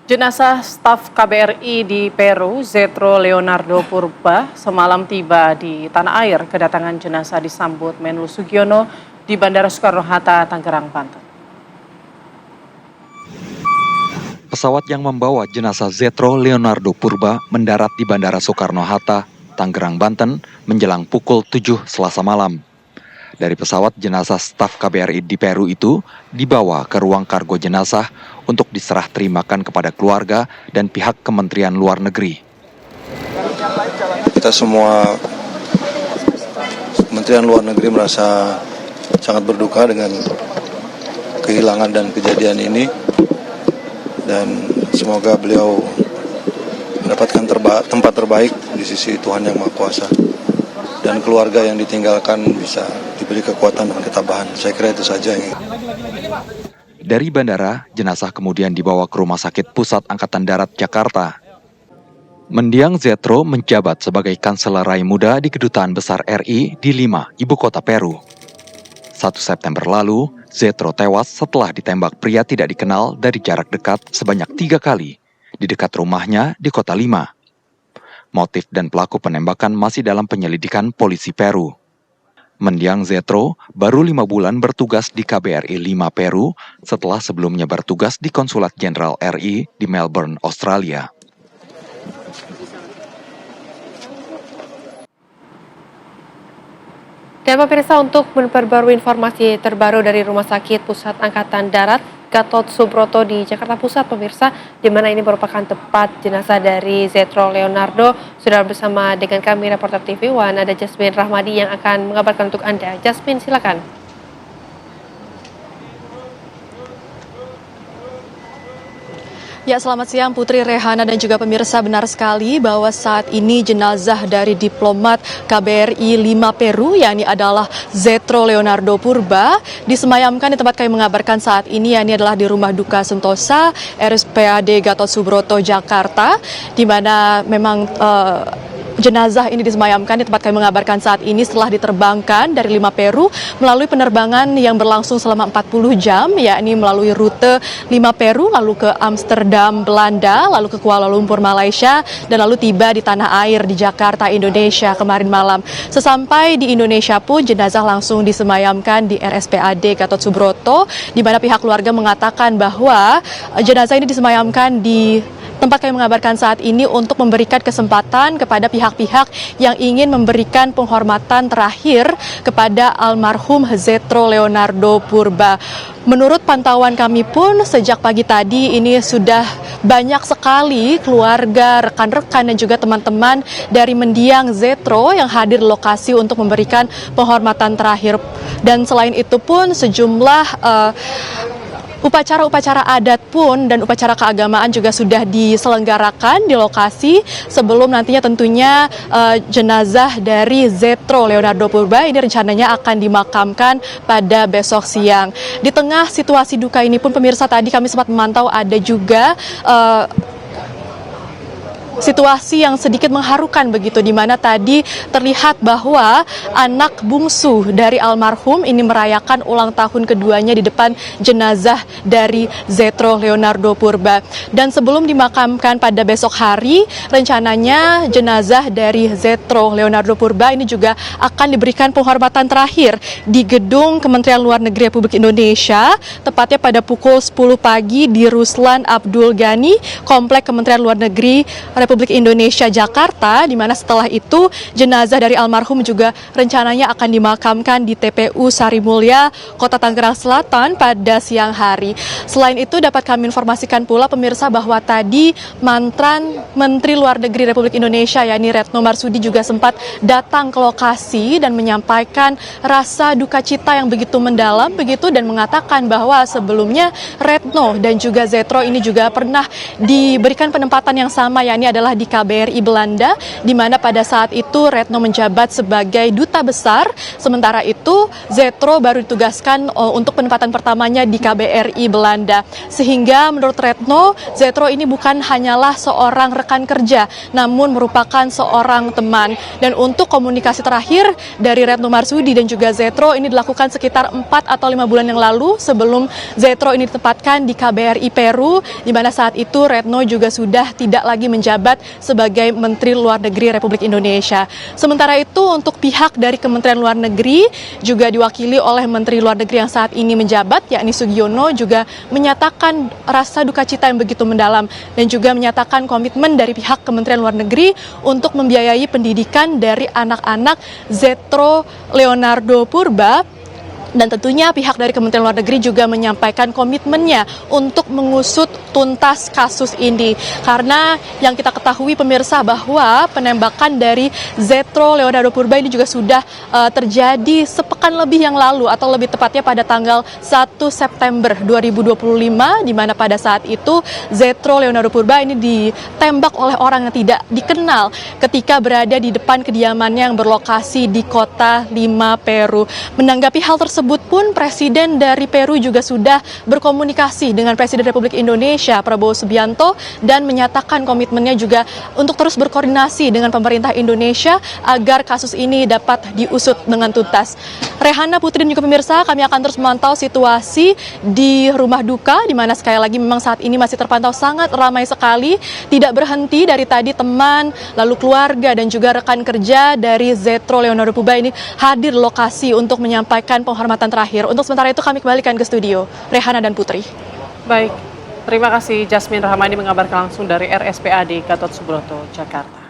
Jenazah staf KBRI di Peru, Zetro Leonardo Purba, semalam tiba di tanah air. Kedatangan jenazah disambut Menlu Sugiono di Bandara Soekarno-Hatta, Tangerang, Banten. Pesawat yang membawa jenazah Zetro Leonardo Purba mendarat di Bandara Soekarno-Hatta, Tangerang, Banten, menjelang pukul 7 Selasa malam. Dari pesawat, jenazah staf KBRI di Peru itu dibawa ke ruang kargo jenazah untuk diserah terimakan kepada keluarga dan pihak Kementerian Luar Negeri. Kita semua Kementerian Luar Negeri merasa sangat berduka dengan kehilangan dan kejadian ini, dan semoga beliau mendapatkan tempat terbaik di sisi Tuhan Yang Maha Kuasa, dan keluarga yang ditinggalkan bisa diberi kekuatan dan ketabahan. Saya kira itu saja. Dari bandara, jenazah kemudian dibawa ke Rumah Sakit Pusat Angkatan Darat Jakarta. Mendiang Zetro menjabat sebagai Kanselir Rai Muda di Kedutaan Besar RI di Lima, ibu kota Peru. 1 September lalu, Zetro tewas setelah ditembak pria tidak dikenal dari jarak dekat sebanyak 3 kali di dekat rumahnya di kota Lima. Motif dan pelaku penembakan masih dalam penyelidikan polisi Peru. Mendiang Zetro baru 5 bulan bertugas di KBRI Lima, Peru, setelah sebelumnya bertugas di Konsulat Jenderal RI di Melbourne, Australia. Dan pemirsa, untuk memperbarui informasi terbaru dari Rumah Sakit Pusat Angkatan Darat Gatot Subroto di Jakarta Pusat, pemirsa, di mana ini merupakan tempat jenazah dari Zetro Leonardo. Sudah bersama dengan kami reporter TV One, ada Jasmine Rahmadi yang akan mengabarkan untuk Anda. Jasmine, silakan. Ya, selamat siang Putri, Rehana dan juga pemirsa. Benar sekali bahwa saat ini jenazah dari diplomat KBRI Lima Peru, yakni adalah Zetro Leonardo Purba, disemayamkan di tempat kami mengabarkan saat ini, yakni adalah di Rumah Duka Sentosa RSPAD Gatot Subroto, Jakarta, di mana memang jenazah ini disemayamkan di tempat kami mengabarkan saat ini setelah diterbangkan dari Lima Peru melalui penerbangan yang berlangsung selama 40 jam, yakni melalui rute Lima Peru, lalu ke Amsterdam, Belanda, lalu ke Kuala Lumpur, Malaysia, dan lalu tiba di tanah air di Jakarta, Indonesia kemarin malam. Sesampai di Indonesia pun jenazah langsung disemayamkan di RSPAD Gatot Subroto, di mana pihak keluarga mengatakan bahwa jenazah ini disemayamkan di tempat kami mengabarkan saat ini untuk memberikan kesempatan kepada pihak-pihak yang ingin memberikan penghormatan terakhir kepada almarhum Zetro Leonardo Purba. Menurut pantauan kami pun sejak pagi tadi ini sudah banyak sekali keluarga, rekan-rekan dan juga teman-teman dari mendiang Zetro yang hadir di lokasi untuk memberikan penghormatan terakhir. Dan selain itu pun sejumlah upacara-upacara adat pun dan upacara keagamaan juga sudah diselenggarakan di lokasi sebelum nantinya tentunya jenazah dari Zetro Leonardo Purba ini rencananya akan dimakamkan pada besok siang. Di tengah situasi duka ini pun pemirsa, tadi kami sempat memantau ada juga situasi yang sedikit mengharukan begitu, di mana tadi terlihat bahwa anak bungsu dari almarhum ini merayakan ulang tahun keduanya di depan jenazah dari Zetro Leonardo Purba. Dan sebelum dimakamkan pada besok hari, rencananya jenazah dari Zetro Leonardo Purba ini juga akan diberikan penghormatan terakhir di gedung Kementerian Luar Negeri Republik Indonesia, tepatnya pada pukul 10 pagi di Ruslan Abdul Ghani, Komplek Kementerian Luar Negeri Republik Indonesia, Jakarta, di mana setelah itu jenazah dari almarhum juga rencananya akan dimakamkan di TPU Sarimulya, Kota Tangerang Selatan pada siang hari. Selain itu dapat kami informasikan pula pemirsa bahwa tadi mantan Menteri Luar Negeri Republik Indonesia yakni Retno Marsudi juga sempat datang ke lokasi dan menyampaikan rasa duka cita yang begitu mendalam begitu, dan mengatakan bahwa sebelumnya Retno dan juga Zetro ini juga pernah diberikan penempatan yang sama, yakni adalah di KBRI Belanda, di mana pada saat itu Retno menjabat sebagai duta besar. Sementara itu Zetro baru ditugaskan untuk penempatan pertamanya di KBRI Belanda. Sehingga menurut Retno, Zetro ini bukan hanyalah seorang rekan kerja, namun merupakan seorang teman. Dan untuk komunikasi terakhir dari Retno Marsudi dan juga Zetro ini dilakukan sekitar 4 atau 5 bulan yang lalu sebelum Zetro ini ditempatkan di KBRI Peru, di mana saat itu Retno juga sudah tidak lagi menjabat sebagai Menteri Luar Negeri Republik Indonesia. Sementara itu untuk pihak dari Kementerian Luar Negeri juga diwakili oleh Menteri Luar Negeri yang saat ini menjabat, yakni Sugiono, juga menyatakan rasa duka cita yang begitu mendalam dan juga menyatakan komitmen dari pihak Kementerian Luar Negeri untuk membiayai pendidikan dari anak-anak Zetro Leonardo Purba. Dan tentunya pihak dari Kementerian Luar Negeri juga menyampaikan komitmennya untuk mengusut tuntas kasus ini. Karena yang kita ketahui pemirsa bahwa penembakan dari Zetro Leonardo Purba ini juga sudah terjadi sepekan lebih yang lalu atau lebih tepatnya pada tanggal 1 September 2025, di mana pada saat itu Zetro Leonardo Purba ini ditembak oleh orang yang tidak dikenal ketika berada di depan kediamannya yang berlokasi di kota Lima, Peru. Menanggapi hal tersebut pun Presiden dari Peru juga sudah berkomunikasi dengan Presiden Republik Indonesia Prabowo Subianto dan menyatakan komitmennya juga untuk terus berkoordinasi dengan pemerintah Indonesia agar kasus ini dapat diusut dengan tuntas. Rehana, Putri, dan juga pemirsa, kami akan terus memantau situasi di rumah duka, di mana sekali lagi memang saat ini masih terpantau sangat ramai sekali, tidak berhenti dari tadi teman, lalu keluarga dan juga rekan kerja dari Zetro Leonardo Purba ini hadir lokasi untuk menyampaikan penghormatan terakhir. Untuk sementara itu kami kembalikan ke studio. Rehana dan Putri. Baik, terima kasih Jasmine Rahmadi mengabarkan langsung dari RSPAD Gatot Subroto, Jakarta.